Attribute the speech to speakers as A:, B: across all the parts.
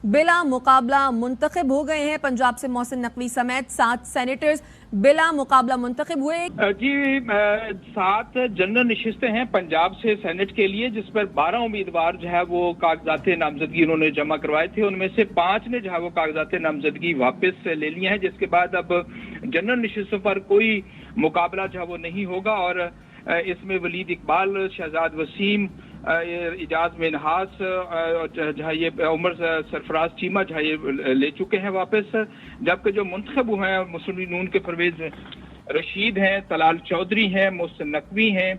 A: बिला मुकाबला मुंतखब हो गए हैं। पंजाब से मोहसिन नकवी समेत 7 सेनेटर्स बिला मुकाबला मुंतखब हुए।
B: जी 7 जनरल नशिस्तें हैं पंजाब से सेनेट के लिए, जिस पर 12 उम्मीदवार जो है वो कागजात नामजदगी उन्होंने जमा करवाए थे। उनमें से 5 ने जो है वो कागजात नामजदगी वापस ले लिए हैं, जिसके बाद अब जनरल नशिस्तों पर कोई मुकाबला जो है वो नहीं होगा। और इसमें वलीद इकबाल, शहजाद वसीम, इजाज मिनहास, जहाँ ये उमर सरफराज चीमा जहाँ ये ले चुके हैं वापस। जबकि जो मुंतखब हुए हैं मुस्लिम लीग नून के परवेज रशीद हैं, तलाल चौधरी हैं, मोहसिन नकवी हैं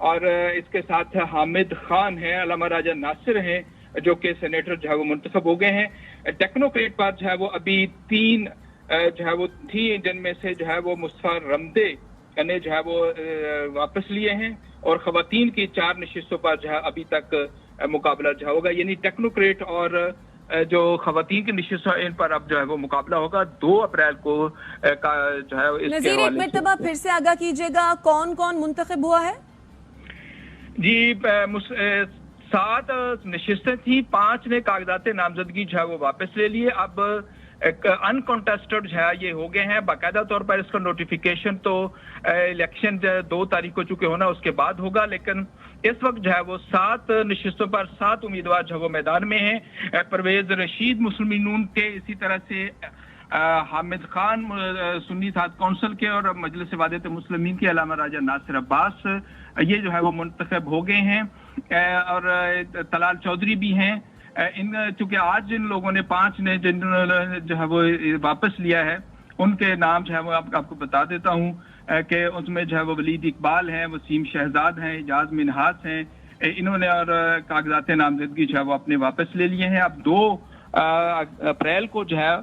B: और इसके साथ हामिद खान हैं, अल्लामा राजा नासिर हैं, जो कि सेनेटर जो है वो मुंतखब हो गए हैं। टेक्नोक्रेट पर जो है वो अभी 3 जो है वो थी, जिनमें से जो है वो मुस्तफा रमदे ने जो है वो वापस लिए हैं और खवातीन की 4 नशिस्तों पर जो है अभी तक मुकाबला जो होगा। यानी टेक्नोक्रेट और जो खवातीन की नशिस्तों इन पर अब जो है वो मुकाबला होगा 2 अप्रैल को का जो है इसके
A: नज़ीर, एक मरतबा फिर से आगाह कीजिएगा, कौन कौन मुंतखब हुआ है?
B: जी 7 नशिस्तें थी, 5 ने कागजात नामजदगी जो है वो वापस ले लिए। अब एक अनकॉन्टेस्टेड जो है ये हो गए हैं। बाकायदा तौर पर इसका नोटिफिकेशन तो इलेक्शन 2 तारीख को चुके होना उसके बाद होगा, लेकिन इस वक्त जो है वो 7 नशिस्तों पर 7 उम्मीदवार जो है वो मैदान में हैं। परवेज रशीद मुस्लिम लीग नून के, इसी तरह से हामिद खान सुन्नी साथ कौंसिल के और मजलिस वादत मुस्लिमीन के, अल्लामा राजा नासिर अब्बास ये जो है वो मुंतखब हो गए हैं और तलाल चौधरी भी हैं। इन चूंकि आज जिन लोगों ने 5 ने जिन्होंने जो है वो वापस लिया है उनके नाम जो है वो आपको बता देता हूँ कि उसमें जो है वो वलीद इकबाल हैं, वसीम शहजाद हैं, इजाज मिनहास हैं। इन्होंने और कागजात नामजदगी जो है वो अपने वापस ले लिए हैं। अब 2 अप्रैल को जो है